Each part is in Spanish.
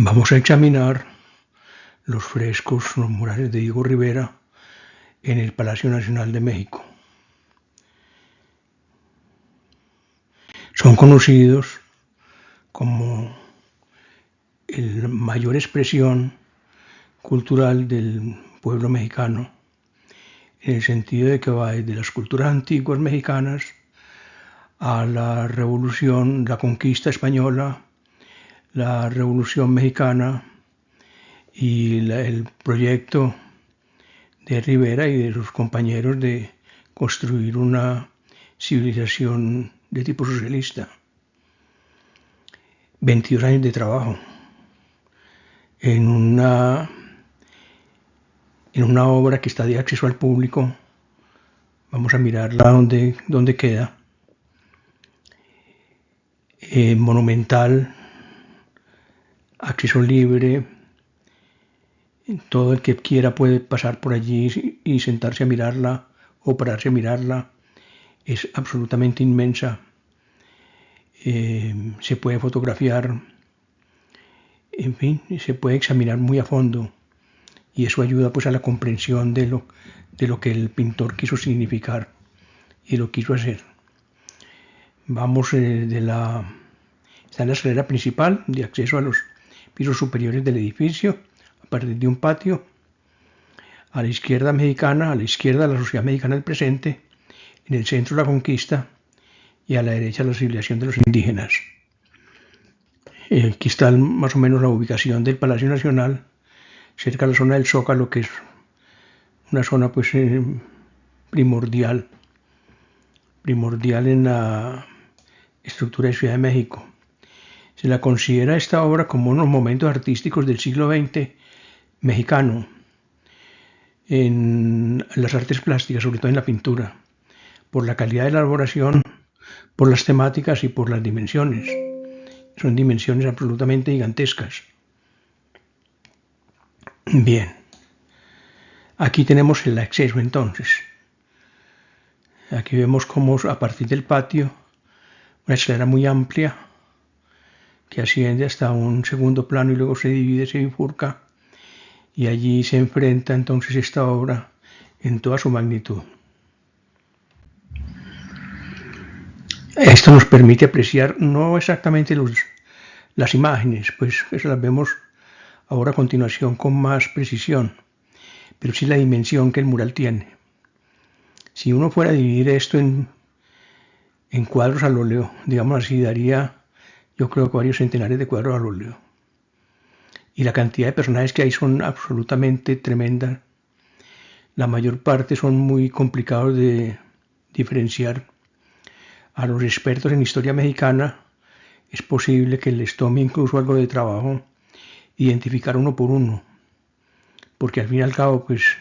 Vamos a examinar los frescos, los murales de Diego Rivera en el Palacio Nacional de México. Son conocidos como la mayor expresión cultural del pueblo mexicano, en el sentido de que va desde las culturas antiguas mexicanas a la revolución, la conquista española, la revolución mexicana y el proyecto de Rivera y de sus compañeros de construir una civilización de tipo socialista. 22 años de trabajo en una obra que está de acceso al público. Vamos a mirarla donde queda. Monumental, acceso libre. Todo el que quiera puede pasar por allí y sentarse a mirarla o pararse a mirarla. Es absolutamente inmensa. Se puede fotografiar, en fin, se puede examinar muy a fondo y eso ayuda pues a la comprensión de lo que el pintor quiso significar y lo quiso hacer. Vamos está en la escalera principal de acceso a los pisos superiores del edificio, a partir de un patio. A la izquierda mexicana, a la izquierda la sociedad mexicana del presente, en el centro la conquista y a la derecha la civilización de los indígenas. Aquí está más o menos la ubicación del Palacio Nacional, cerca de la zona del Zócalo, que es una zona pues primordial en la estructura de Ciudad de México. Se la considera esta obra como unos momentos artísticos del siglo XX mexicano en las artes plásticas, sobre todo en la pintura, por la calidad de la elaboración, por las temáticas y por las dimensiones. Son dimensiones absolutamente gigantescas. Bien, aquí tenemos el acceso entonces. Aquí vemos cómo a partir del patio, una escalera muy amplia que asciende hasta un segundo plano y luego se divide, se bifurca, y allí se enfrenta entonces esta obra en toda su magnitud. Esto nos permite apreciar no exactamente las imágenes, pues eso las vemos ahora a continuación con más precisión, pero sí la dimensión que el mural tiene. Si uno fuera a dividir esto en cuadros al óleo, digamos así, daría yo creo que varios centenares de cuadros al óleo. Y la cantidad de personajes que hay son absolutamente tremendas. La mayor parte son muy complicados de diferenciar. A los expertos en historia mexicana es posible que les tome incluso algo de trabajo identificar uno por uno, porque al fin y al cabo pues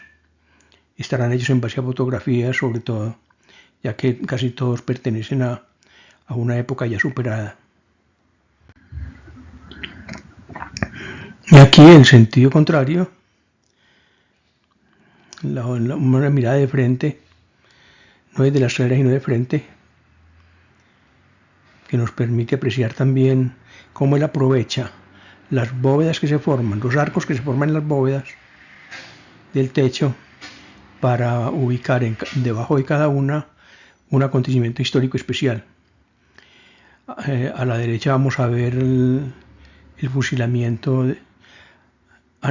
estarán hechos en base a fotografías sobre todo, ya que casi todos pertenecen a una época ya superada. Y aquí en sentido contrario, una mirada de frente, no desde la escalera sino de frente, que nos permite apreciar también cómo él aprovecha las bóvedas que se forman, los arcos que se forman en las bóvedas del techo para ubicar debajo de cada una un acontecimiento histórico especial. A la derecha vamos a ver el fusilamiento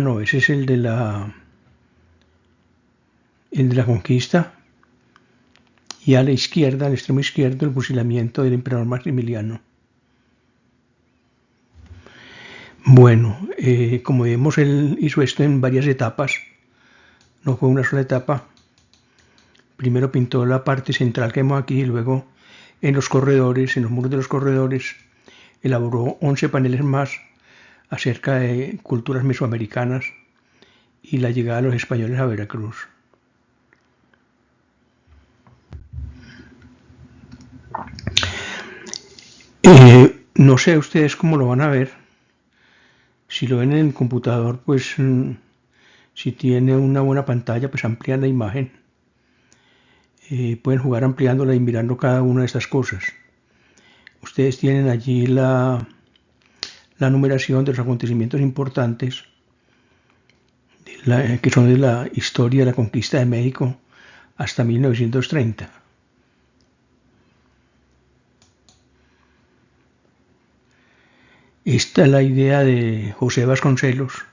no, ese es el de la conquista, y a la izquierda, al extremo izquierdo, el fusilamiento del emperador Maximiliano. Bueno, como vemos, él hizo esto en varias etapas, no fue una sola etapa. Primero pintó la parte central que vemos aquí y luego en los corredores, en los muros de los corredores, elaboró 11 paneles más acerca de culturas mesoamericanas y la llegada de los españoles a Veracruz. No sé ustedes cómo lo van a ver. Si lo ven en el computador, pues si tiene una buena pantalla, pues amplían la imagen. Pueden jugar ampliándola y mirando cada una de estas cosas. Ustedes tienen allí la la numeración de los acontecimientos importantes que son de la historia de la conquista de México hasta 1930. Esta es la idea de José Vasconcelos,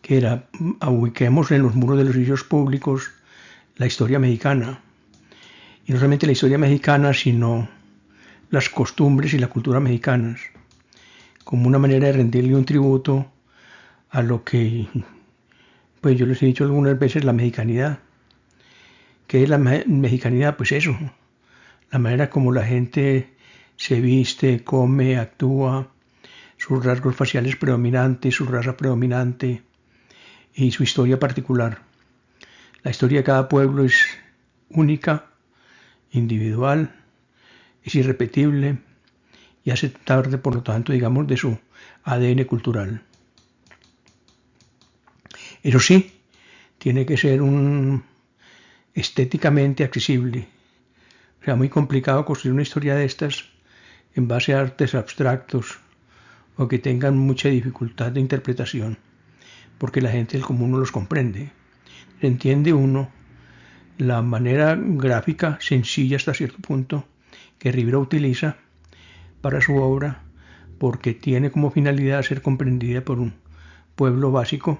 que era: ubiquemos en los muros de los sitios públicos la historia mexicana. Y no solamente la historia mexicana, sino las costumbres y la cultura mexicanas, como una manera de rendirle un tributo a lo que, pues yo les he dicho algunas veces, la mexicanidad. ¿Qué es la mexicanidad? Pues eso, la manera como la gente se viste, come, actúa, sus rasgos faciales predominantes, su raza predominante y su historia particular. La historia de cada pueblo es única, individual, es irrepetible y hace parte, por lo tanto, digamos, de su ADN cultural. Eso sí, tiene que ser estéticamente accesible. O sea, muy complicado construir una historia de estas en base a artes abstractos o que tengan mucha dificultad de interpretación, porque la gente del común no los comprende. Entiende uno la manera gráfica sencilla hasta cierto punto que Rivera utiliza para su obra, porque tiene como finalidad ser comprendida por un pueblo básico,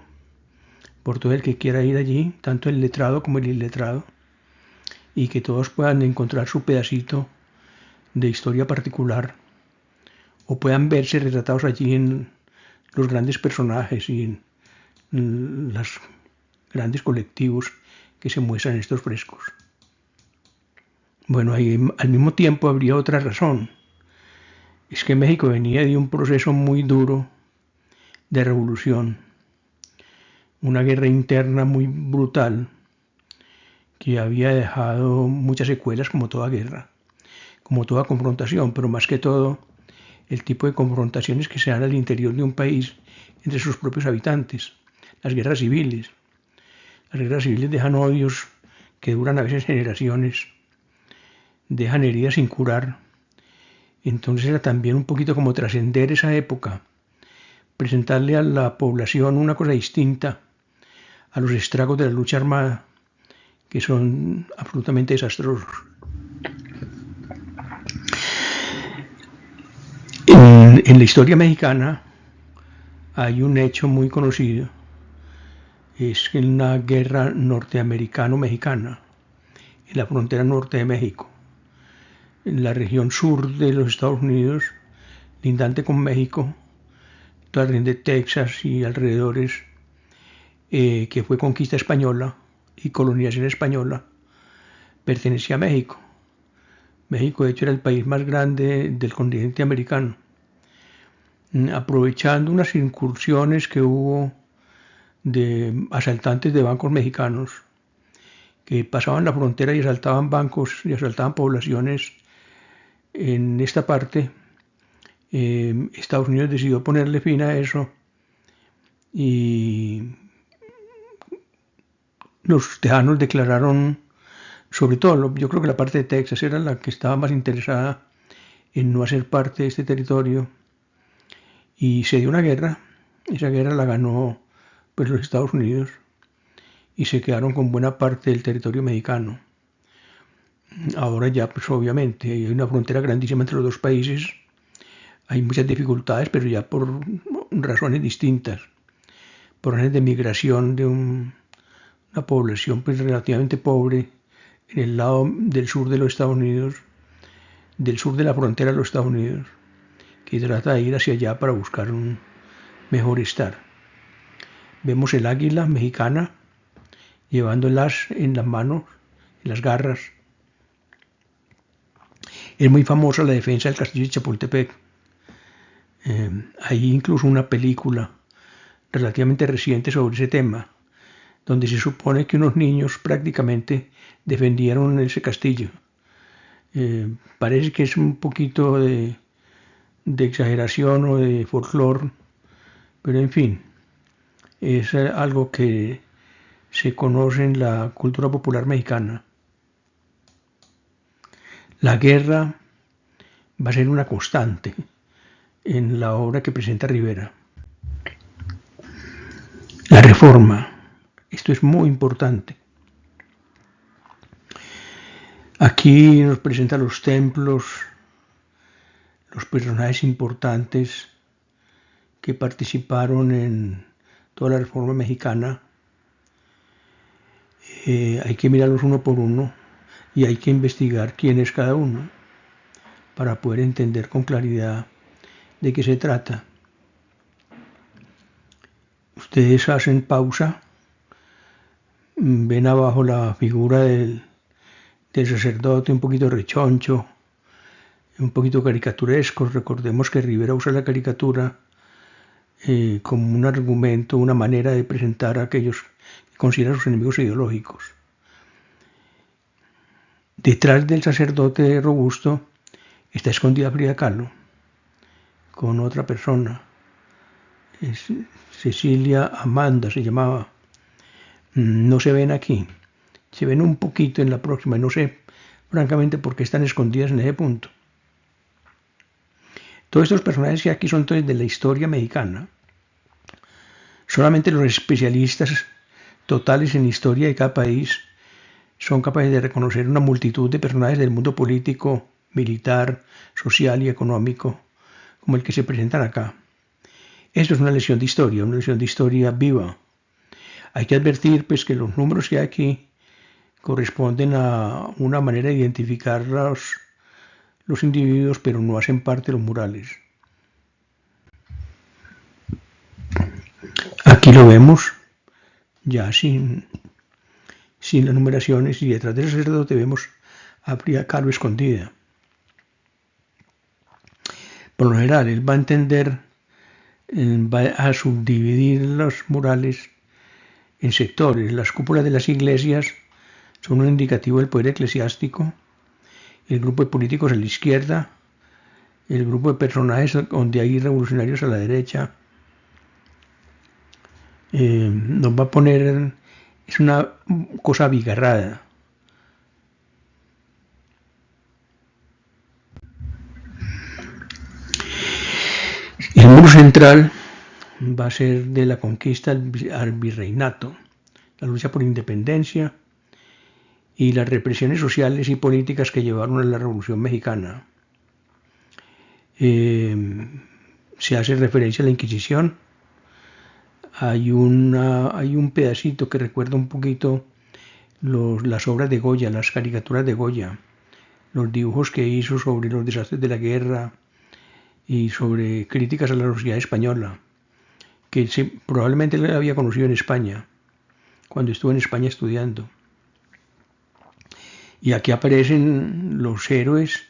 por todo el que quiera ir allí, tanto el letrado como el iletrado, y que todos puedan encontrar su pedacito de historia particular o puedan verse retratados allí en los grandes personajes y en los grandes colectivos que se muestran en estos frescos. Bueno, ahí, al mismo tiempo habría otra razón. Es que México venía de un proceso muy duro de revolución, una guerra interna muy brutal que había dejado muchas secuelas, como toda guerra, como toda confrontación, pero más que todo el tipo de confrontaciones que se dan al interior de un país entre sus propios habitantes, las guerras civiles. Las guerras civiles dejan odios que duran a veces generaciones, dejan heridas sin curar. Entonces era también un poquito como trascender esa época, presentarle a la población una cosa distinta a los estragos de la lucha armada, que son absolutamente desastrosos. En la historia mexicana hay un hecho muy conocido, es una guerra norteamericano-mexicana en la frontera norte de México, en la región sur de los Estados Unidos, lindante con México, toda la región de Texas y alrededores, que fue conquista española y colonización española, pertenecía a México. México, de hecho, era el país más grande del continente americano. Aprovechando unas incursiones que hubo de asaltantes de bancos mexicanos que pasaban la frontera y asaltaban bancos y asaltaban poblaciones en esta parte, Estados Unidos decidió ponerle fin a eso y los tejanos declararon, sobre todo, yo creo que la parte de Texas era la que estaba más interesada en no hacer parte de este territorio, y se dio una guerra. Esa guerra la ganó pues los Estados Unidos y se quedaron con buena parte del territorio mexicano. Ahora ya pues obviamente hay una frontera grandísima entre los dos países, hay muchas dificultades, pero ya por razones distintas, por razones de migración de una población pues relativamente pobre en el lado del sur de los Estados Unidos, del sur de la frontera de los Estados Unidos, que trata de ir hacia allá para buscar un mejor estar. Vemos el águila mexicana llevando el as en las manos, en las garras. Es muy famosa la defensa del castillo de Chapultepec. Hay incluso una película relativamente reciente sobre ese tema, donde se supone que unos niños prácticamente defendieron ese castillo. Parece que es un poquito de exageración o de folclore, pero en fin, es algo que se conoce en la cultura popular mexicana. La guerra va a ser una constante en la obra que presenta Rivera. La reforma. Esto es muy importante. Aquí nos presenta los templos, los personajes importantes que participaron en toda la reforma mexicana. Hay que mirarlos uno por uno y hay que investigar quién es cada uno para poder entender con claridad de qué se trata. Ustedes hacen pausa, ven abajo la figura del sacerdote un poquito rechoncho, un poquito caricaturesco. Recordemos que Rivera usa la caricatura como un argumento, una manera de presentar a aquellos que consideran sus enemigos ideológicos. Detrás del sacerdote robusto está escondida Frida Kahlo con otra persona. Cecilia Amanda se llamaba. No se ven aquí, se ven un poquito en la próxima, no sé francamente por qué están escondidas en ese punto. Todos estos personajes que aquí son todos de la historia mexicana. Solamente los especialistas totales en historia de cada país son capaces de reconocer una multitud de personajes del mundo político, militar, social y económico, como el que se presentan acá. Esto es una lección de historia viva. Hay que advertir pues, que los números que hay aquí corresponden a una manera de identificar los individuos, pero no hacen parte de los murales. Aquí lo vemos ya sin las numeraciones, y detrás del sacerdote vemos a Frida Kahlo escondida. Por lo general, él va a entender, va a subdividir los murales en sectores. Las cúpulas de las iglesias son un indicativo del poder eclesiástico, el grupo de políticos a la izquierda, el grupo de personajes donde hay revolucionarios a la derecha. Nos va a poner, es una cosa abigarrada. El muro central va a ser de la conquista al virreinato, la lucha por independencia y las represiones sociales y políticas que llevaron a la Revolución Mexicana. Se hace referencia a la Inquisición. Hay un pedacito que recuerda un poquito las obras de Goya, las caricaturas de Goya, los dibujos que hizo sobre los desastres de la guerra y sobre críticas a la sociedad española, que probablemente él había conocido en España, cuando estuvo en España estudiando. Y aquí aparecen los héroes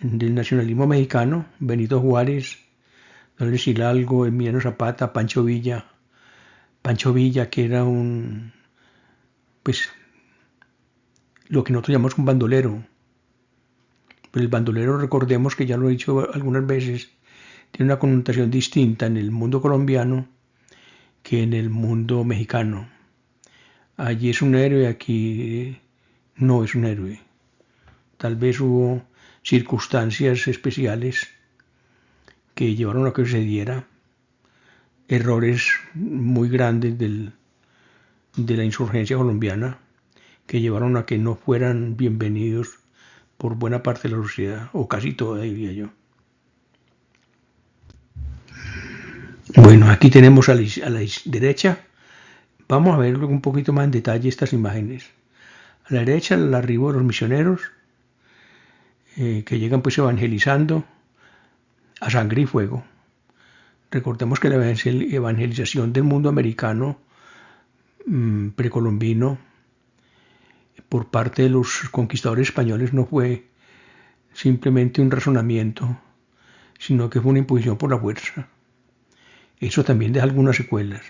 del nacionalismo mexicano: Benito Juárez, Dolores Hidalgo, Emiliano Zapata, Pancho Villa. Pancho Villa, que era lo que nosotros llamamos un bandolero. Pero el bandolero, recordemos que ya lo he dicho algunas veces, tiene una connotación distinta en el mundo colombiano que en el mundo mexicano. Allí es un héroe, aquí no es un héroe. Tal vez hubo circunstancias especiales que llevaron a que se diera, errores muy grandes de la insurgencia colombiana que llevaron a que no fueran bienvenidos por buena parte de la sociedad, o casi toda, diría yo. Bueno, aquí tenemos a la derecha. Vamos a ver luego un poquito más en detalle estas imágenes. A la derecha, el arribo de los misioneros que llegan pues evangelizando a sangre y fuego. Recordemos que la evangelización del mundo americano precolombino por parte de los conquistadores españoles no fue simplemente un razonamiento, sino que fue una imposición por la fuerza. Eso también deja algunas secuelas.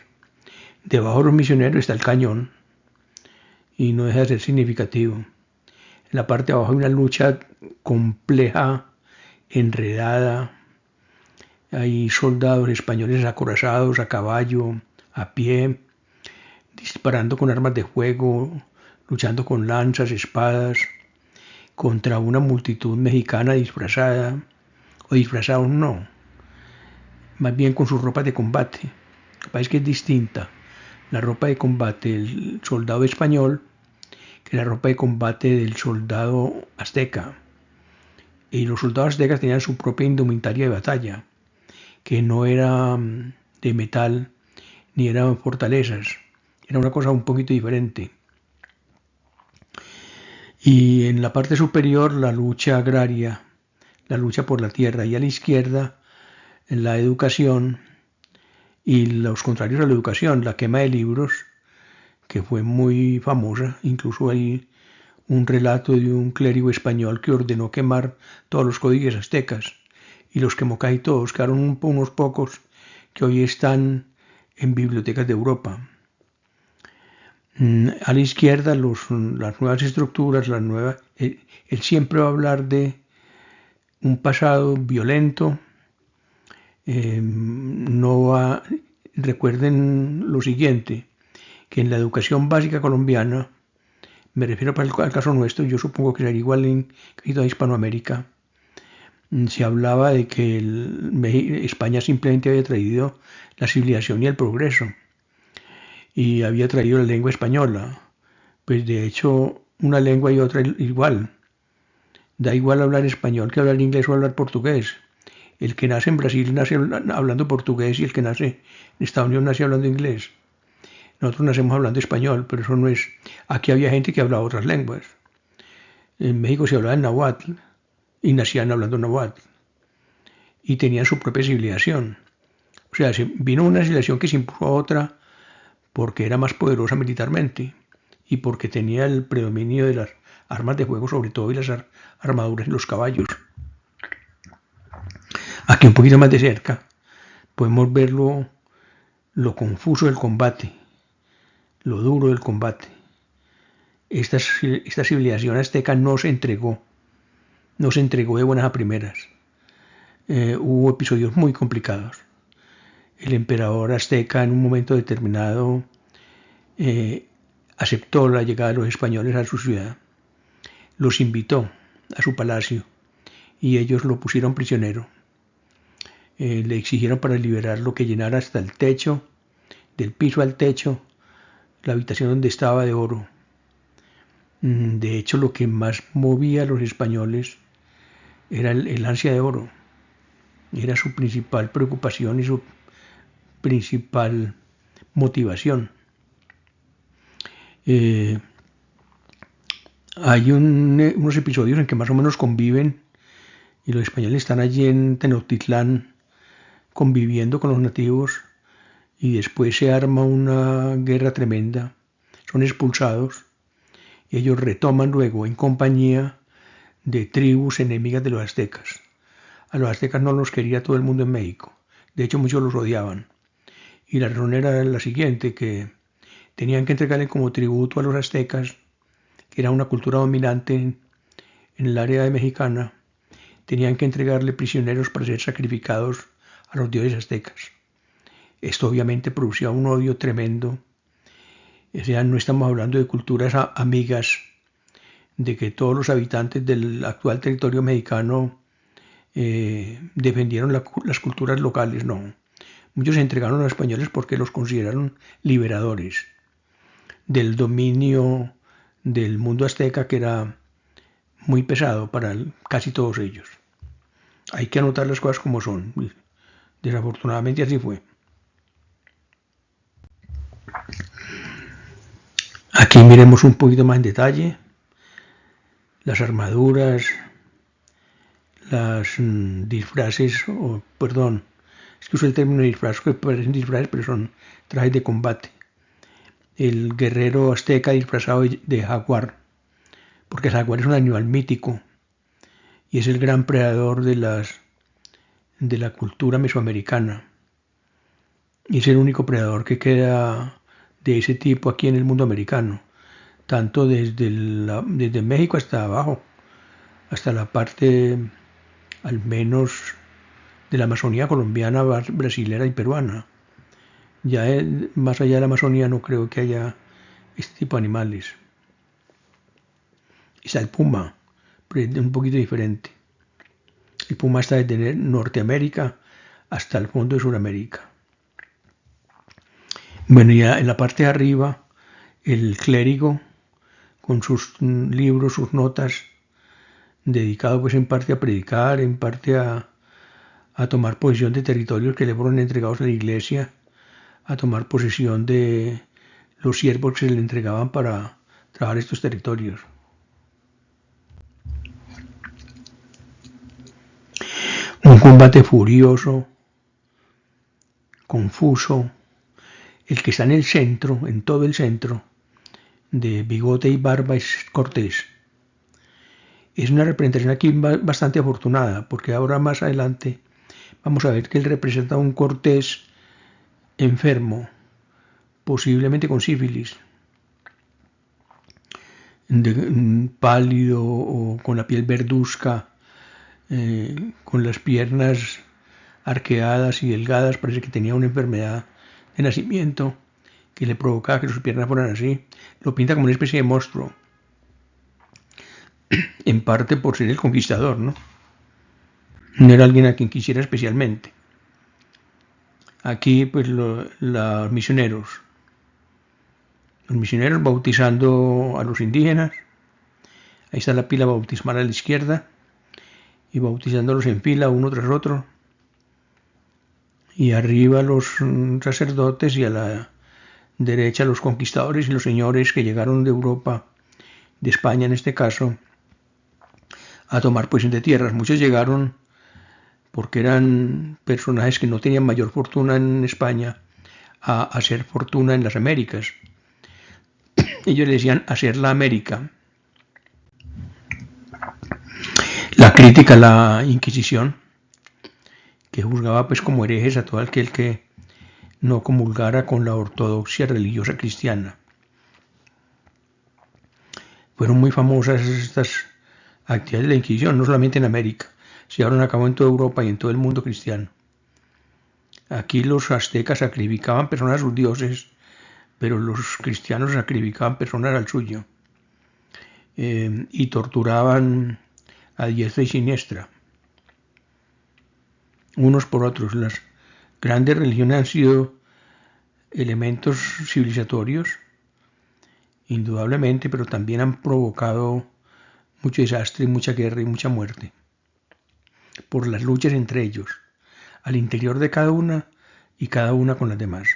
Debajo de los misioneros está el cañón y no deja de ser significativo. En la parte de abajo hay una lucha compleja, enredada. Hay soldados españoles acorazados a caballo, a pie, disparando con armas de fuego, luchando con lanzas, espadas, contra una multitud mexicana disfrazada, o disfrazados no. más bien con sus ropas de combate. Lo que pasa es que es distinta la ropa de combate del soldado español que la ropa de combate del soldado azteca. Y los soldados aztecas tenían su propia indumentaria de batalla, que no era de metal ni eran fortalezas, era una cosa un poquito diferente. Y en la parte superior la lucha agraria, la lucha por la tierra, y a la izquierda la educación y los contrarios a la educación, la quema de libros, que fue muy famosa. Incluso hay un relato de un clérigo español que ordenó quemar todos los códices aztecas y los quemó casi todos. Quedaron unos pocos que hoy están en bibliotecas de Europa. A la izquierda las nuevas estructuras, él siempre va a hablar de un pasado violento. Recuerden lo siguiente, que en la educación básica colombiana, me refiero al caso nuestro, yo supongo que sería igual en toda Hispanoamérica, se hablaba de que España simplemente había traído la civilización y el progreso, y había traído la lengua española. Pues de hecho, una lengua y otra igual. Da igual hablar español que hablar inglés o hablar portugués. El que nace en Brasil nace hablando portugués y el que nace en Estados Unidos nace hablando inglés. Nosotros nacemos hablando español, pero eso no es... Aquí había gente que hablaba otras lenguas. En México se hablaba en náhuatl y nacían hablando náhuatl. Y tenían su propia civilización. O sea, vino una civilización que se impuso a otra porque era más poderosa militarmente y porque tenía el predominio de las armas de fuego, sobre todo, y las armaduras y los caballos. Aquí un poquito más de cerca podemos ver lo confuso del combate, lo duro del combate. Esta civilización azteca no se entregó de buenas a primeras. Hubo episodios muy complicados. El emperador azteca en un momento determinado aceptó la llegada de los españoles a su ciudad, los invitó a su palacio y ellos lo pusieron prisionero. Le exigieron para liberarlo que llenara hasta el techo, del piso al techo, la habitación donde estaba de oro. De hecho, lo que más movía a los españoles era el ansia de oro. Era su principal preocupación y su principal motivación. Hay unos episodios en que más o menos conviven y los españoles están allí en Tenochtitlán conviviendo con los nativos y después se arma una guerra tremenda. Son expulsados y ellos retoman luego en compañía de tribus enemigas de los aztecas. A los aztecas no los quería todo el mundo en México. De hecho, muchos los odiaban. Y la razón era la siguiente, que tenían que entregarle como tributo a los aztecas, que era una cultura dominante en el área mexicana, tenían que entregarle prisioneros para ser sacrificados a los dioses aztecas. Esto obviamente producía un odio tremendo. O sea, no estamos hablando de culturas amigas, de que todos los habitantes del actual territorio mexicano defendieron las culturas locales, no. Muchos se entregaron a los españoles porque los consideraron liberadores del dominio del mundo azteca, que era muy pesado para casi todos ellos. Hay que anotar las cosas como son. Desafortunadamente así fue. Aquí miremos un poquito más en detalle las armaduras, las disfraces, es que uso el término disfraz, que parecen disfraces, pero son trajes de combate. El guerrero azteca disfrazado de jaguar, porque el jaguar es un animal mítico y es el gran predador de la cultura mesoamericana. Y es el único predador que queda de ese tipo aquí en el mundo americano, tanto desde México hasta abajo, hasta la parte al menos de la Amazonía colombiana, brasilera y peruana. Ya más allá de la Amazonía no creo que haya este tipo de animales. Está el puma, pero es un poquito diferente. El puma está desde Norteamérica hasta el fondo de Sudamérica. Bueno, ya en la parte de arriba, el clérigo, con sus libros, sus notas, dedicado pues en parte a predicar, en parte a tomar posesión de territorios que le fueron entregados a la iglesia, a tomar posesión de los siervos que se le entregaban para trabajar estos territorios. Un combate furioso, confuso, el que está en el centro, en todo el centro, de bigote y barba es Cortés. Es una representación aquí bastante afortunada, porque ahora más adelante vamos a ver que él representa a un Cortés enfermo, posiblemente con sífilis, pálido o con la piel verduzca, con las piernas arqueadas y delgadas. Parece que tenía una enfermedad de nacimiento que le provocaba que sus piernas fueran así. Lo pinta como una especie de monstruo, en parte por ser el conquistador, ¿no? No era alguien a quien quisiera especialmente. Aquí, pues, los misioneros bautizando a los indígenas. Ahí está la pila bautismal a la izquierda, y bautizándolos en fila uno tras otro. Y arriba los sacerdotes, y a la derecha los conquistadores y los señores que llegaron de Europa, de España en este caso, a tomar posesión de tierras. Muchos llegaron porque eran personajes que no tenían mayor fortuna en España a hacer fortuna en las Américas. Ellos le decían hacer la América. La crítica a la Inquisición, que juzgaba pues como herejes a todo aquel que no comulgara con la ortodoxia religiosa cristiana. Fueron muy famosas estas actividades de la Inquisición, no solamente en América, se llevaron a cabo en toda Europa y en todo el mundo cristiano. Aquí los aztecas sacrificaban personas a sus dioses, pero los cristianos sacrificaban personas al suyo, y torturaban a diestra y siniestra, unos por otros. Las grandes religiones han sido elementos civilizatorios, indudablemente, pero también han provocado mucho desastre, mucha guerra y mucha muerte, por las luchas entre ellos, al interior de cada una y cada una con las demás.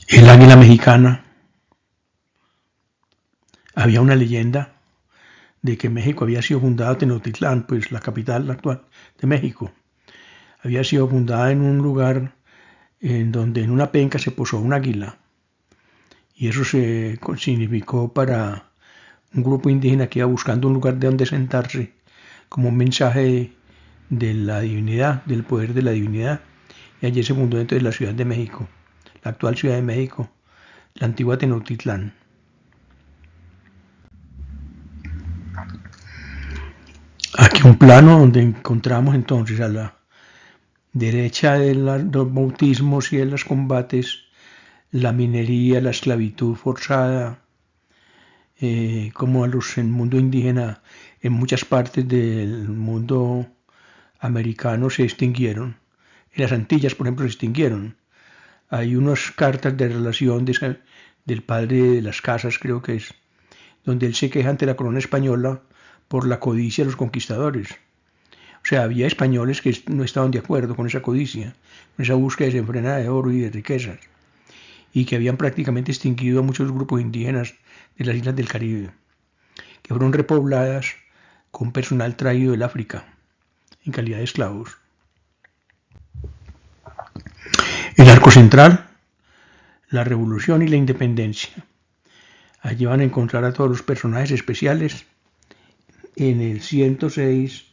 El águila mexicana. Había una leyenda de que México había sido fundada, Tenochtitlán, pues la capital actual de México, había sido fundada en un lugar en donde en una penca se posó un águila, y eso se significó para un grupo indígena que iba buscando un lugar de donde sentarse, como un mensaje de la divinidad, del poder de la divinidad, y allí se fundó entonces la Ciudad de México, la actual Ciudad de México, la antigua Tenochtitlán. Aquí un plano donde encontramos entonces a la derecha de los bautismos y de los combates, la minería, la esclavitud forzada, como el mundo indígena en muchas partes del mundo americano se extinguieron. En las Antillas, por ejemplo, se extinguieron. Hay unas cartas de relación del padre de las Casas, creo que es, donde él se queja ante la corona española por la codicia de los conquistadores. O sea, había españoles que no estaban de acuerdo con esa codicia, con esa búsqueda desenfrenada de oro y de riquezas, y que habían prácticamente extinguido a muchos grupos indígenas de las islas del Caribe, que fueron repobladas con personal traído del África, en calidad de esclavos. El arco central, la revolución y la independencia. Allí van a encontrar a todos los personajes especiales. En el 106,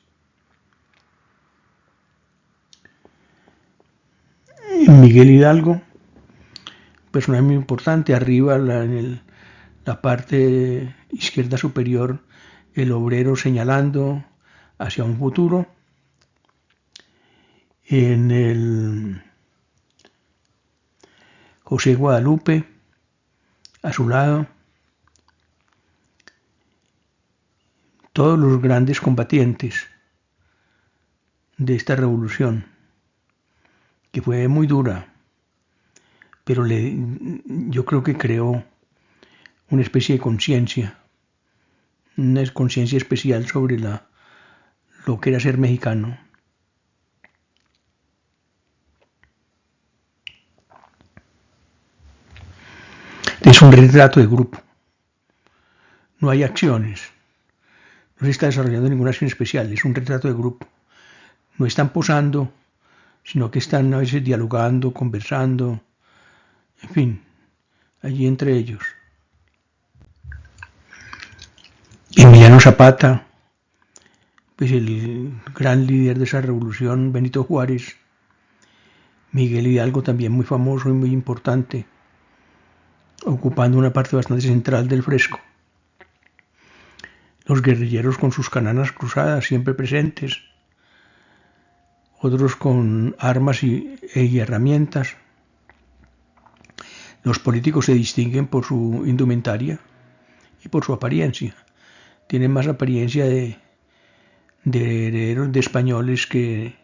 Miguel Hidalgo, personaje muy importante. Arriba, en la parte izquierda superior, el obrero señalando hacia un futuro. En el José Guadalupe, a su lado, todos los grandes combatientes de esta revolución, que fue muy dura, pero yo creo que creó una especie de conciencia, una conciencia especial sobre lo que era ser mexicano. Es un retrato de grupo. No hay acciones. No se está desarrollando ninguna acción especial. Es un retrato de grupo. No están posando, sino que están a veces dialogando, conversando, en fin, allí entre ellos. Emiliano Zapata, pues el gran líder de esa revolución, Benito Juárez, Miguel Hidalgo también muy famoso y muy importante, ocupando una parte bastante central del fresco. Los guerrilleros con sus katanas cruzadas siempre presentes, otros con armas y herramientas. Los políticos se distinguen por su indumentaria y por su apariencia. Tienen más apariencia de herederos de españoles que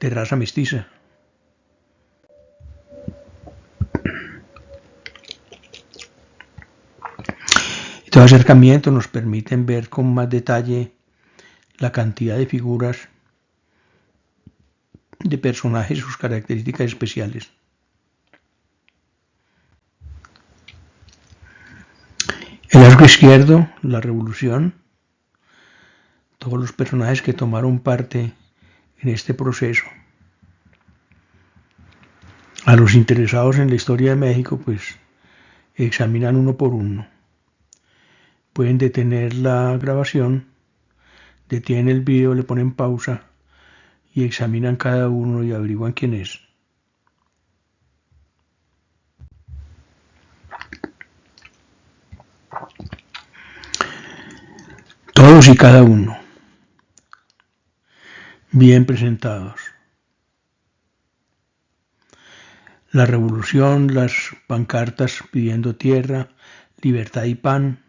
de raza mestiza. Estos acercamientos nos permiten ver con más detalle la cantidad de figuras, de personajes y sus características especiales. El arco izquierdo, la revolución, todos los personajes que tomaron parte en este proceso. A los interesados en la historia de México, pues examinan uno por uno. Pueden detener la grabación, detienen el video, le ponen pausa y examinan cada uno y averiguan quién es. Todos y cada uno, bien presentados. La revolución, las pancartas pidiendo tierra, libertad y pan,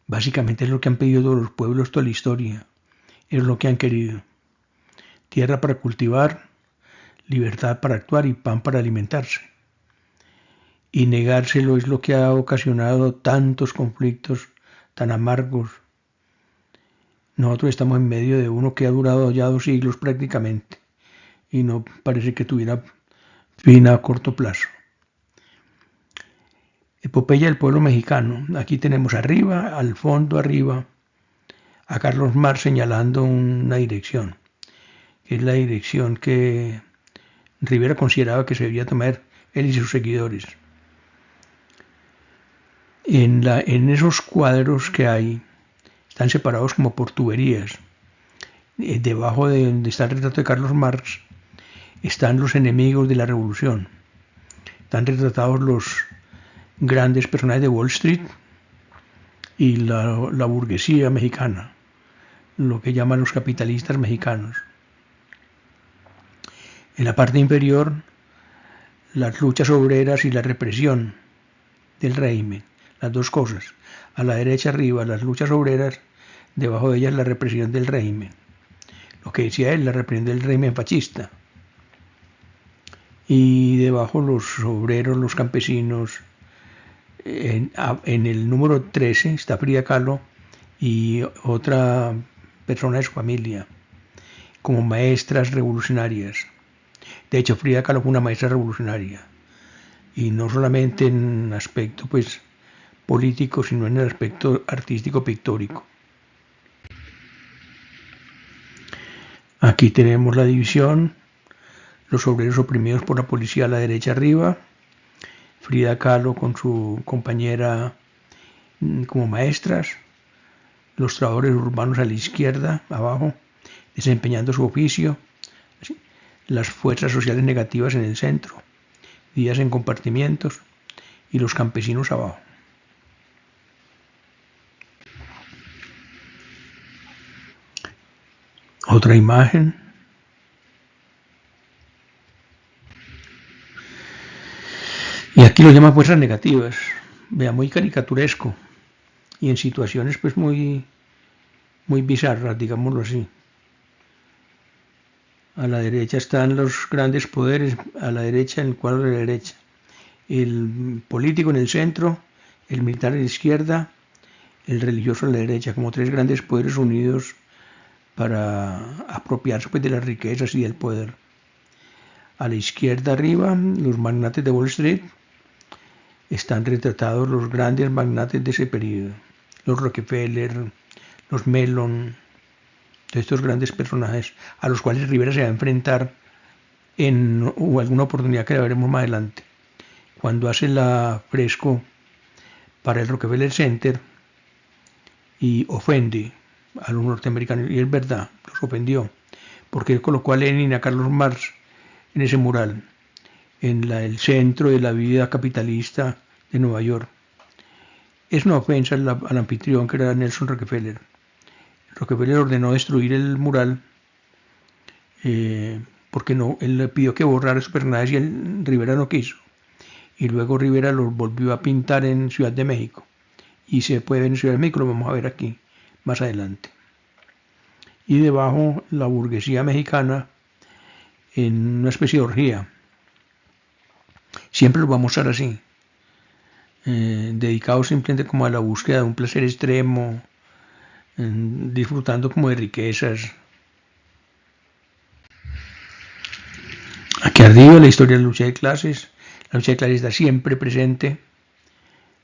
básicamente es lo que han pedido todos los pueblos toda la historia, es lo que han querido. Tierra para cultivar, libertad para actuar y pan para alimentarse. Y negárselo es lo que ha ocasionado tantos conflictos tan amargos. Nosotros estamos en medio de uno que ha durado ya 2 siglos prácticamente y no parece que tuviera fin a corto plazo. Epopeya del pueblo mexicano. Aquí tenemos arriba, al fondo arriba, a Carlos Marx señalando una dirección, que es la dirección que Rivera consideraba que se debía tomar él y sus seguidores. En esos cuadros que hay, están separados como por tuberías. Debajo de donde está el retrato de Carlos Marx están los enemigos de la revolución. Están retratados los grandes personajes de Wall Street y la burguesía mexicana, lo que llaman los capitalistas mexicanos. En la parte inferior, las luchas obreras y la represión del régimen, las dos cosas. A la derecha arriba, las luchas obreras, debajo de ellas la represión del régimen. Lo que decía él, la represión del régimen fascista. Y debajo los obreros, los campesinos. En el número 13 está Frida Kahlo y otra persona de su familia, como maestras revolucionarias. De hecho, Frida Kahlo fue una maestra revolucionaria, y no solamente en aspecto pues político, sino en el aspecto artístico pictórico. Aquí tenemos la división, los obreros oprimidos por la policía a la derecha arriba, Frida Kahlo con su compañera como maestras, los trabajadores urbanos a la izquierda, abajo, desempeñando su oficio, las fuerzas sociales negativas en el centro, días en compartimientos, y los campesinos abajo. Otra imagen. Y aquí lo llaman fuerzas negativas, vea, muy caricaturesco y en situaciones pues muy muy bizarras, digámoslo así. A la derecha están los grandes poderes, a la derecha, en el cuadro de la derecha. El político en el centro, el militar en la izquierda, el religioso en la derecha, como tres grandes poderes unidos para apropiarse pues, de las riquezas y del poder. A la izquierda arriba, los magnates de Wall Street, están retratados los grandes magnates de ese periodo. Los Rockefeller, los Mellon, todos estos grandes personajes a los cuales Rivera se va a enfrentar en alguna oportunidad que la veremos más adelante. Cuando hace la fresco para el Rockefeller Center y ofende a los norteamericanos, y es verdad, los ofendió, porque él colocó a Lenin y a Carlos Marx en ese mural, en el centro de la vida capitalista de Nueva York. Es una ofensa al anfitrión, que era Nelson Rockefeller. Rockefeller ordenó destruir el mural porque no, él le pidió que borrara esos personajes y Rivera no quiso. Y luego Rivera los volvió a pintar en Ciudad de México. Y se puede ver en Ciudad de México, lo vamos a ver aquí más adelante. Y debajo la burguesía mexicana en una especie de orgía. Siempre lo va a mostrar así, dedicados simplemente como a la búsqueda de un placer extremo, disfrutando como de riquezas. Aquí arriba la historia de la lucha de clases. La lucha de clases está siempre presente,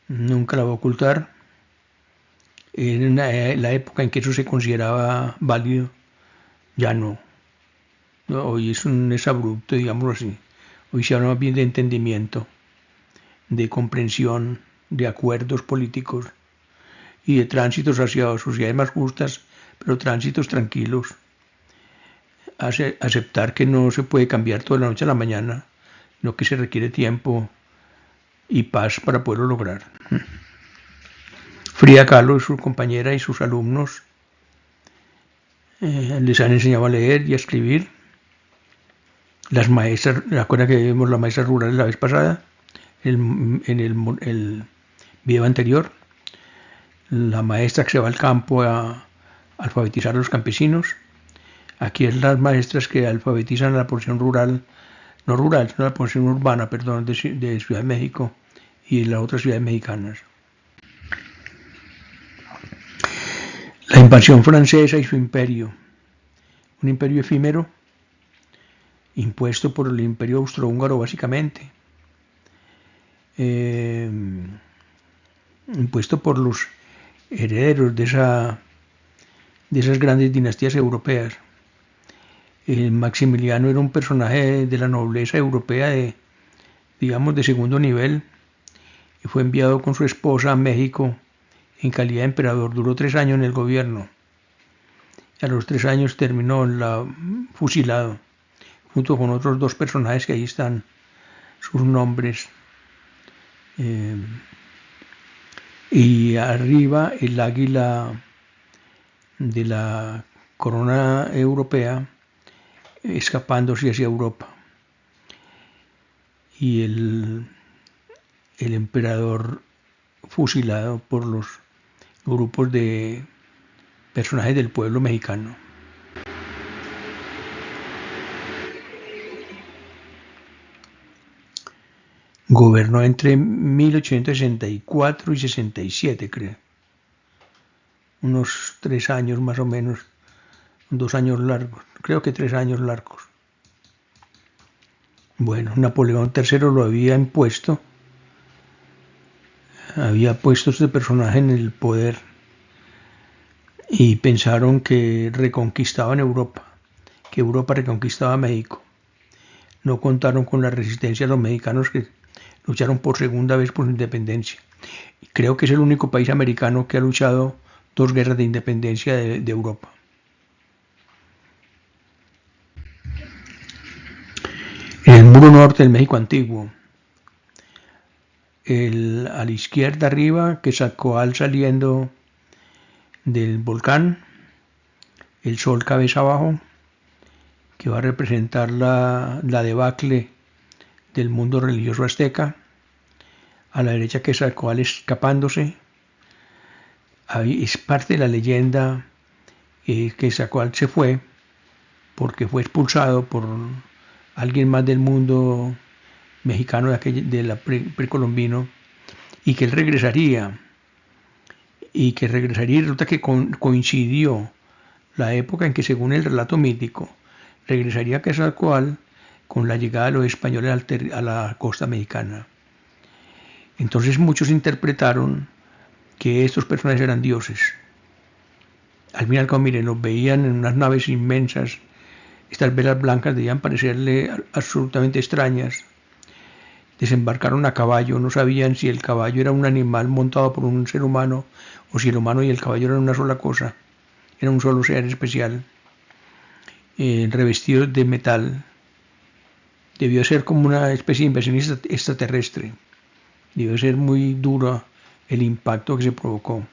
nunca la va a ocultar. En la época en que eso se consideraba válido, ya no. Hoy es abrupto, digámoslo así. Hoy se habla más bien de entendimiento, de comprensión, de acuerdos políticos y de tránsitos hacia sociedades más justas, pero tránsitos tranquilos. Aceptar que no se puede cambiar toda la noche a la mañana, lo que se requiere tiempo y paz para poderlo lograr. Frida Kahlo y su compañera y sus alumnos les han enseñado a leer y a escribir. Las maestras, recuerda que vimos las maestras rurales la vez pasada, en el video anterior, la maestra que se va al campo a alfabetizar a los campesinos. Aquí es las maestras que alfabetizan a la porción rural, no rural, sino la porción urbana, perdón, de Ciudad de México y las otras ciudades mexicanas. La invasión francesa y su imperio. Un imperio efímero, impuesto por el imperio austrohúngaro básicamente. Impuesto por los herederos de esas grandes dinastías europeas. Maximiliano era un personaje de la nobleza europea digamos, de segundo nivel, y fue enviado con su esposa a México en calidad de emperador. Duró 3 años en el gobierno. A los 3 años terminó fusilado, junto con otros 2 personajes que ahí están, sus nombres. Y arriba el águila de la corona europea escapándose hacia Europa. Y el emperador fusilado por los grupos de personajes del pueblo mexicano. Gobernó entre 1864 y 67, creo. Unos 3 años más o menos, 2 años largos, creo que 3 años largos. Bueno, Napoleón III lo había impuesto, había puesto este personaje en el poder y pensaron que reconquistaban Europa, que Europa reconquistaba México. No contaron con la resistencia de los mexicanos que lucharon por segunda vez por su independencia. Creo que es el único país americano que ha luchado 2 guerras de independencia de Europa. En el muro norte del México antiguo, a la izquierda arriba, que Quetzalcóatl saliendo del volcán, el sol cabeza abajo, que va a representar la debacle del mundo religioso azteca. A la derecha Quetzalcóatl escapándose. Ahí es parte de la leyenda que Zacual se fue porque fue expulsado por alguien más del mundo mexicano de la precolombino, y que él regresaría, y resulta que coincidió la época en que, según el relato mítico, regresaría Quetzalcóatl con la llegada de los españoles a la costa mexicana. Entonces muchos interpretaron que estos personajes eran dioses. Al fin y al cabo, miren, los veían en unas naves inmensas. Estas velas blancas debían parecerle absolutamente extrañas. Desembarcaron a caballo, no sabían si el caballo era un animal montado por un ser humano o si el humano y el caballo eran una sola cosa, era un solo ser especial, revestidos de metal. Debió ser como una especie de invasión extraterrestre. Debió ser muy duro el impacto que se provocó.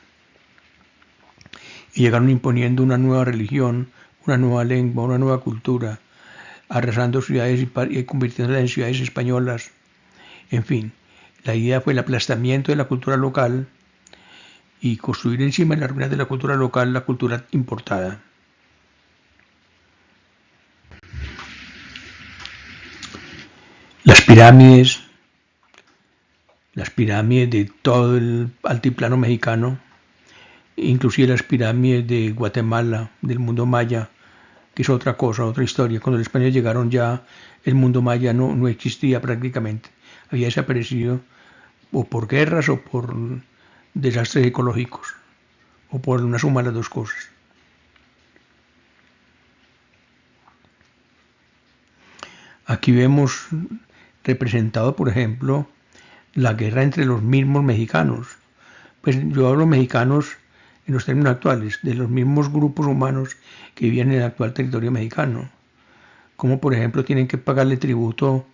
Y llegaron imponiendo una nueva religión, una nueva lengua, una nueva cultura, arrasando ciudades y convirtiéndolas en ciudades españolas. En fin, la idea fue el aplastamiento de la cultura local y construir encima de las ruinas de la cultura local la cultura importada. Las pirámides de todo el altiplano mexicano, inclusive las pirámides de Guatemala, del mundo maya, que es otra cosa, otra historia. Cuando los españoles llegaron ya el mundo maya no existía prácticamente. Había desaparecido o por guerras o por desastres ecológicos o por una suma de las dos cosas. Aquí vemos representado, por ejemplo, la guerra entre los mismos mexicanos. Pues yo hablo mexicanos en los términos actuales, de los mismos grupos humanos que vivían en el actual territorio mexicano. Como por ejemplo tienen que pagarle tributo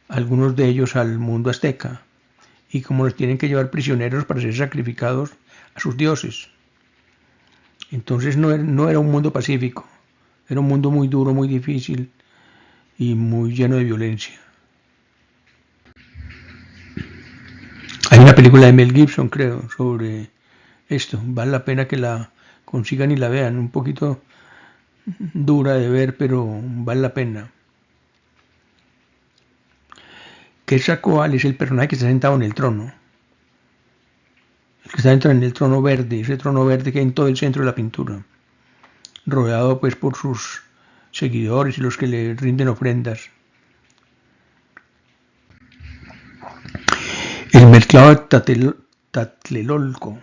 algunos de ellos al mundo azteca, y como los tienen que llevar prisioneros para ser sacrificados a sus dioses. Entonces no era un mundo pacífico, era un mundo muy duro, muy difícil y muy lleno de violencia. Hay una película de Mel Gibson, creo, sobre esto. Vale la pena que la consigan y la vean. Un poquito dura de ver, pero vale la pena. Quetzalcóatl es el personaje que está sentado en el trono. El que está dentro en el trono verde, ese trono verde que hay en todo el centro de la pintura. Rodeado pues por sus seguidores y los que le rinden ofrendas. El mercado de Tlatelolco.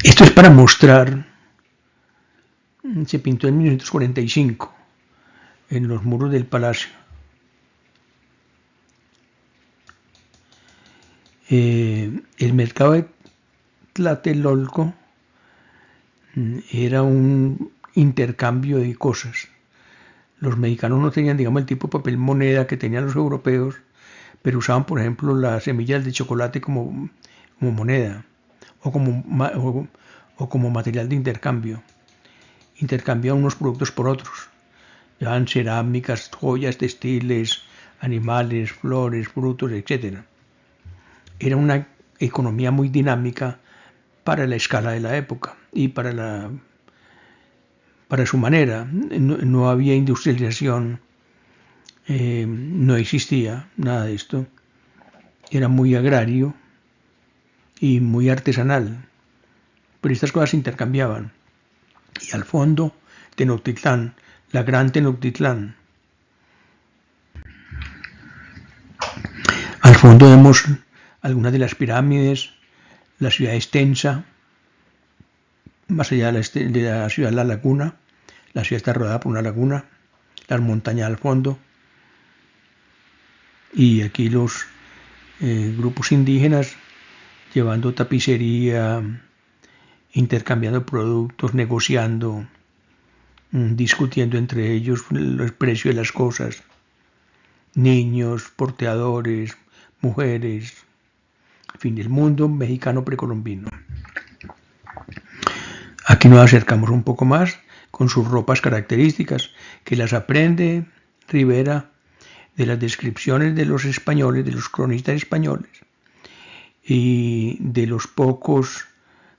Esto es para mostrar, se pintó en 1945 en los muros del palacio. El mercado de Tlatelolco era un intercambio de cosas. Los mexicanos no tenían, digamos, el tipo de papel moneda que tenían los europeos, pero usaban, por ejemplo, las semillas de chocolate como moneda o como material de intercambio. Intercambiaban unos productos por otros. Llevaban cerámicas, joyas, textiles, animales, flores, frutos, etc. Era una economía muy dinámica para la escala de la época y para su manera. No había industrialización, no existía nada de esto. Era muy agrario y muy artesanal, pero estas cosas se intercambiaban. Y al fondo, Tenochtitlán, la gran Tenochtitlán. Al fondo vemos algunas de las pirámides, la ciudad extensa, más allá de la ciudad de la laguna. La ciudad está rodeada por una laguna, las montañas al fondo, y aquí los grupos indígenas llevando tapicería, intercambiando productos, negociando, discutiendo entre ellos el precio de las cosas, niños, porteadores, mujeres, en fin, el mundo mexicano precolombino. Aquí nos acercamos un poco más con sus ropas características, que las aprende Rivera de las descripciones de los españoles, de los cronistas españoles, y de los pocos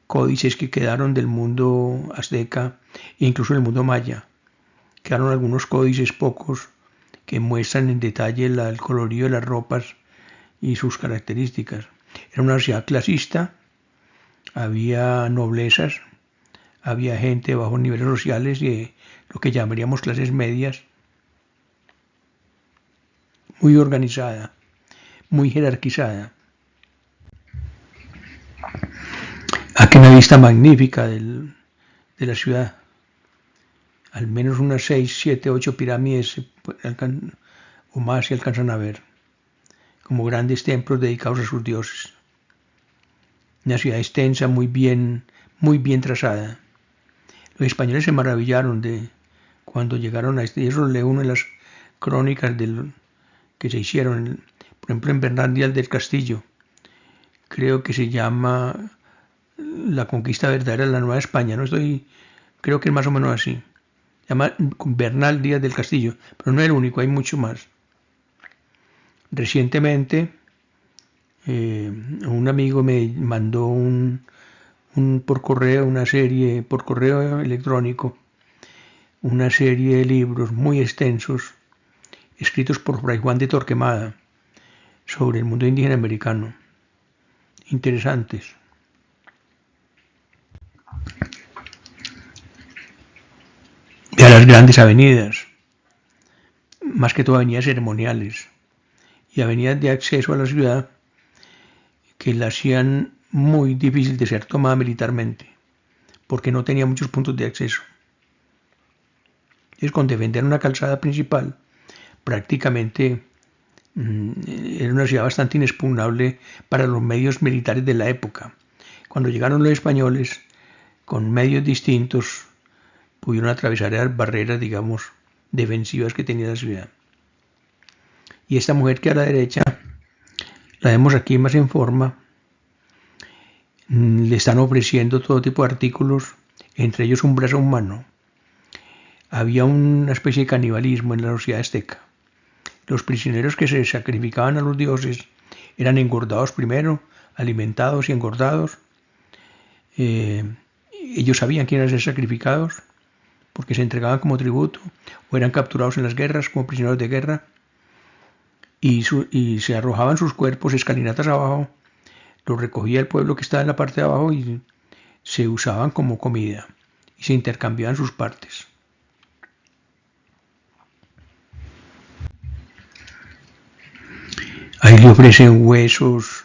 códices que quedaron del mundo azteca e incluso del mundo maya. Quedaron algunos códices pocos que muestran en detalle el colorido de las ropas y sus características. Era una sociedad clasista, había noblezas, había gente de bajos niveles sociales y lo que llamaríamos clases medias, muy organizada, muy jerarquizada. Aquí una vista magnífica de la ciudad. Al menos unas 6, 7, 8 pirámides o más se alcanzan a ver, como grandes templos dedicados a sus dioses. Una ciudad extensa, muy bien trazada. Los españoles se maravillaron de cuando llegaron a y eso lee uno en las crónicas que se hicieron, por ejemplo en Bernal Díaz del Castillo, creo que se llama La conquista verdadera de la Nueva España, creo que es más o menos así. Se llama Bernal Díaz del Castillo, pero no es el único, hay mucho más. Recientemente un amigo me mandó por correo electrónico, una serie de libros muy extensos escritos por Fray Juan de Torquemada sobre el mundo indígena americano. Interesantes. Vea las grandes avenidas, más que todo avenidas ceremoniales y avenidas de acceso a la ciudad que la hacían muy difícil de ser tomada militarmente, porque no tenía muchos puntos de acceso. Es con defender una calzada principal, prácticamente era una ciudad bastante inexpugnable para los medios militares de la época. Cuando llegaron los españoles, con medios distintos, pudieron atravesar las barreras, digamos, defensivas que tenía la ciudad. Y esta mujer que a la derecha, la vemos aquí más en forma, le están ofreciendo todo tipo de artículos, entre ellos un brazo humano. Había una especie de canibalismo en la sociedad azteca. Los prisioneros que se sacrificaban a los dioses eran engordados primero, alimentados y engordados. Ellos sabían que iban a ser sacrificados porque se entregaban como tributo o eran capturados en las guerras como prisioneros de guerra y se arrojaban sus cuerpos escalinatas abajo, los recogía el pueblo que estaba en la parte de abajo y se usaban como comida y se intercambiaban sus partes. Ahí le ofrecen huesos,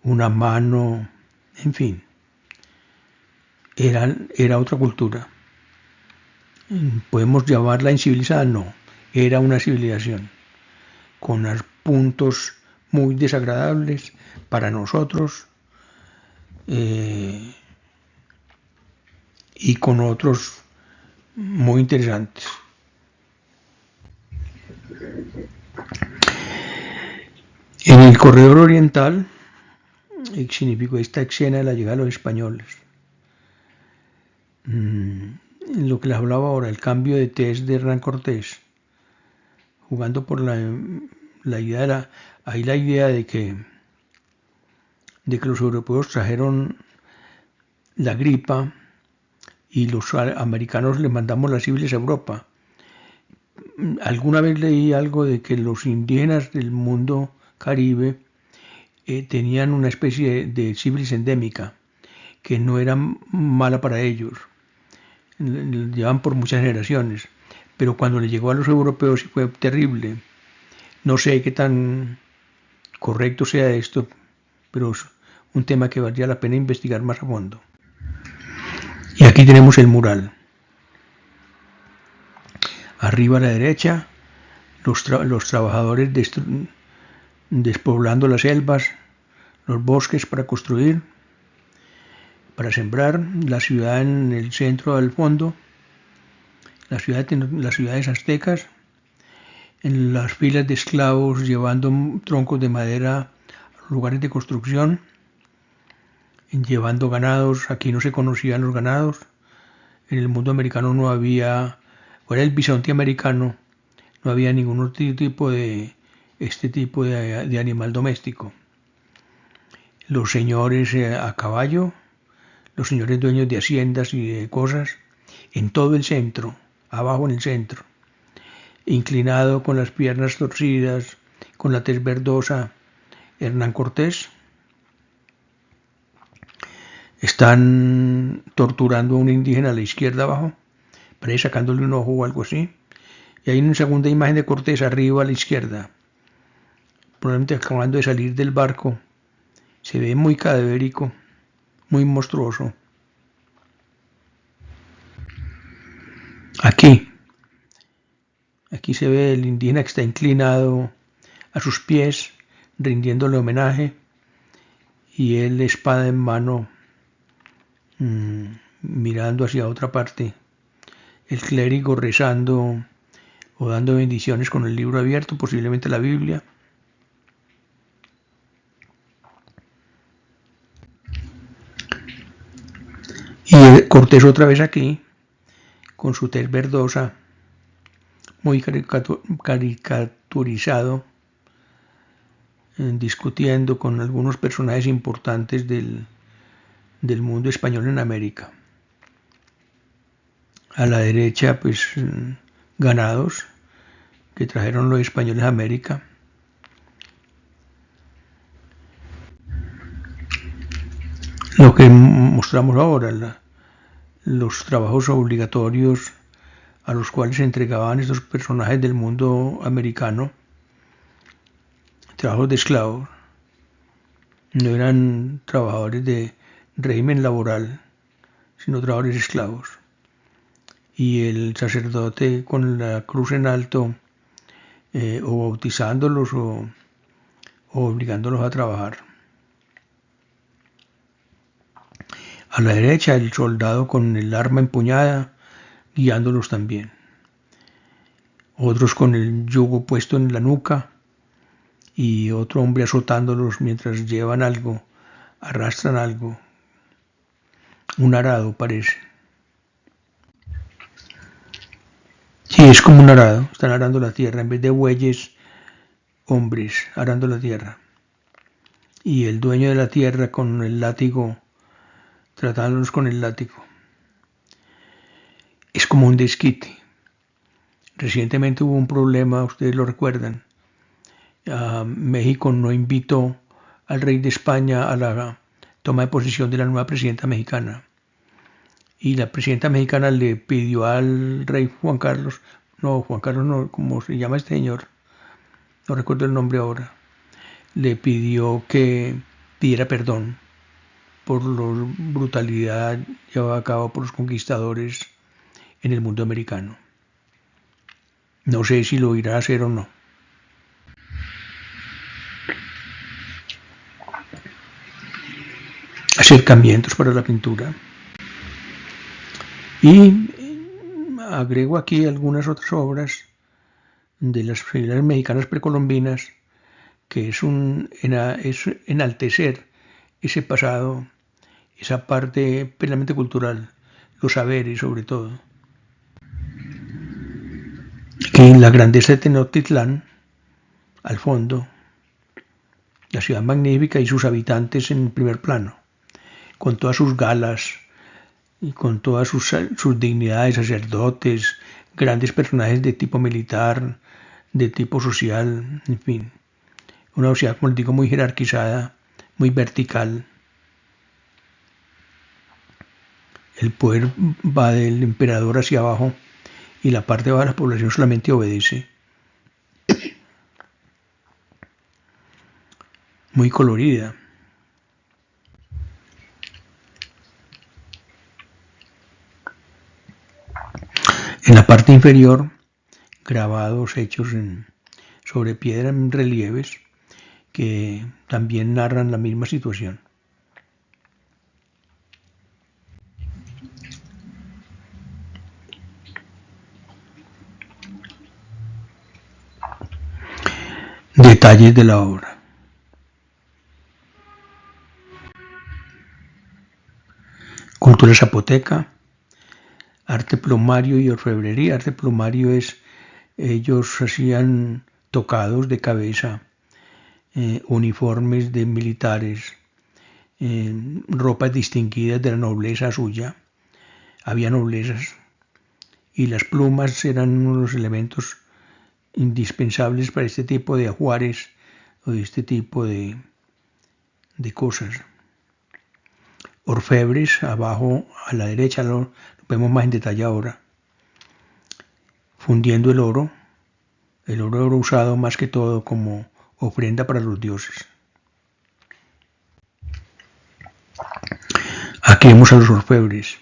una mano, en fin. Era otra cultura. ¿Podemos llamarla incivilizada? No, era una civilización con puntos muy desagradables para nosotros y con otros muy interesantes. En el corredor oriental significó esta escena de la llegada de los españoles. Lo que les hablaba ahora, el cambio de tez de Hernán Cortés, jugando por la idea de que los europeos trajeron la gripa y los americanos les mandamos las sífilis a Europa. Alguna vez leí algo de que los indígenas del mundo caribe tenían una especie de sífilis endémica que no era mala para ellos, llevan por muchas generaciones, pero cuando le llegó a los europeos fue terrible. No sé qué tan correcto sea esto, pero es un tema que valdría la pena investigar más a fondo. Y aquí tenemos el mural. Arriba a la derecha, los trabajadores despoblando las selvas, los bosques para construir, para sembrar, la ciudad en el centro del fondo, las ciudades aztecas, en las filas de esclavos llevando troncos de madera a los lugares de construcción, llevando ganados. Aquí no se conocían los ganados, en el mundo americano no había, o era el bisonte americano, no había ningún otro tipo de animal doméstico. Los señores a caballo, los señores dueños de haciendas y de cosas, en todo el centro, abajo en el centro, inclinado con las piernas torcidas, con la tez verdosa, Hernán Cortés. Están torturando a un indígena a la izquierda abajo, para ir sacándole un ojo o algo así. Y hay una segunda imagen de Cortés arriba a la izquierda, probablemente acabando de salir del barco. Se ve muy cadavérico, muy monstruoso. Aquí se ve el indígena que está inclinado a sus pies, rindiéndole homenaje, y él, espada en mano, mirando hacia otra parte. El clérigo rezando o dando bendiciones con el libro abierto, posiblemente la Biblia. Y Cortés otra vez aquí, con su tez verdosa, muy caricaturizado, discutiendo con algunos personajes importantes del mundo español en América. A la derecha, pues, ganados que trajeron los españoles a América. Lo que mostramos ahora, los trabajos obligatorios a los cuales se entregaban estos personajes del mundo americano, trabajos de esclavos, no eran trabajadores de régimen laboral, sino trabajadores esclavos. Y el sacerdote con la cruz en alto, o bautizándolos o obligándolos a trabajar. A la derecha el soldado con el arma empuñada, guiándolos también. Otros con el yugo puesto en la nuca y otro hombre azotándolos mientras llevan algo, arrastran algo. Un arado parece. Sí, es como un arado, están arando la tierra, en vez de bueyes, hombres arando la tierra. Y el dueño de la tierra con el látigo, tratándolos con el látigo. Es como un desquite. Recientemente hubo un problema, ustedes lo recuerdan. México no invitó al rey de España a la toma de posesión de la nueva presidenta mexicana. Y la presidenta mexicana le pidió al rey Juan Carlos no, ¿cómo se llama este señor? No recuerdo el nombre ahora. Le pidió que pidiera perdón por la brutalidad llevada a cabo por los conquistadores en el mundo americano. No sé si lo irá a hacer o no. Acercamientos para la pintura. Y agrego aquí algunas otras obras de las figuras mexicanas precolombinas, que es enaltecer ese pasado, esa parte plenamente cultural, los saberes sobre todo. Aquí la grandeza de Tenochtitlán, al fondo, la ciudad magnífica y sus habitantes en primer plano, con todas sus galas y con todas sus dignidades, sacerdotes, grandes personajes de tipo militar, de tipo social, en fin. Una sociedad, como les digo, muy jerarquizada, muy vertical. El poder va del emperador hacia abajo y la parte baja de la población solamente obedece. Muy colorida. En la parte inferior, grabados hechos sobre piedra en relieves que también narran la misma situación. Detalles de la obra. Cultura zapoteca, arte plomario y orfebrería. Arte plomario es Ellos hacían tocados de cabeza, uniformes de militares, ropas distinguidas de la nobleza suya. Había noblezas y las plumas eran uno de los elementos indispensables para este tipo de ajuares o de este tipo de cosas. Orfebres, abajo a la derecha, lo vemos más en detalle ahora. Fundiendo el oro era usado más que todo como ofrenda para los dioses. Aquí vemos a los orfebres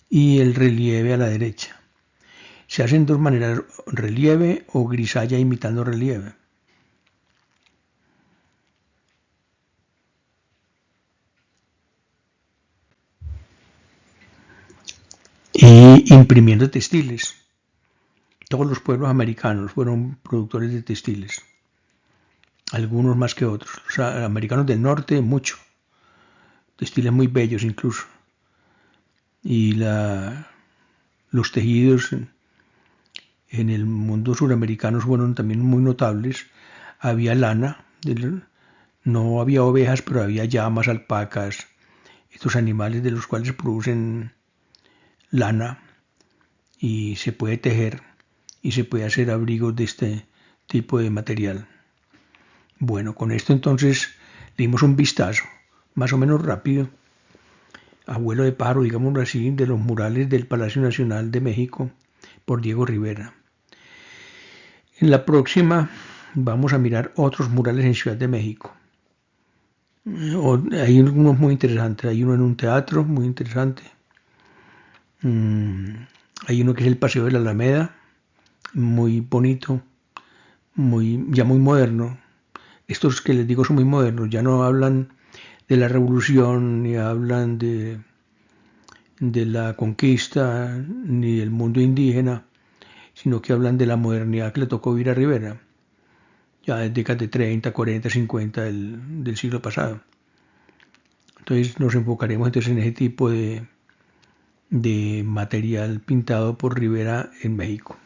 y el relieve a la derecha. Se hacen dos maneras, relieve o grisalla imitando relieve. Y imprimiendo textiles. Todos los pueblos americanos fueron productores de textiles, algunos más que otros. Los americanos del norte, mucho. Textiles muy bellos incluso. Y los tejidos en el mundo suramericano fueron también muy notables. Había lana, no había ovejas, pero había llamas, alpacas, estos animales de los cuales producen lana y se puede tejer y se puede hacer abrigos de este tipo de material. Bueno, con esto entonces le dimos un vistazo, más o menos rápido, abuelo de pájaro, digámoslo así, de los murales del Palacio Nacional de México por Diego Rivera. En la próxima vamos a mirar otros murales en Ciudad de México. Hay unos muy interesantes, hay uno en un teatro muy interesante. Hay uno que es el Paseo de la Alameda, muy bonito, ya muy moderno. Estos que les digo son muy modernos, ya no hablan de la revolución, ni hablan de la conquista, ni del mundo indígena, sino que hablan de la modernidad que le tocó vivir a Rivera, ya en décadas de 30, 40, 50 del siglo pasado. Entonces nos enfocaremos entonces en ese tipo de material pintado por Rivera en México.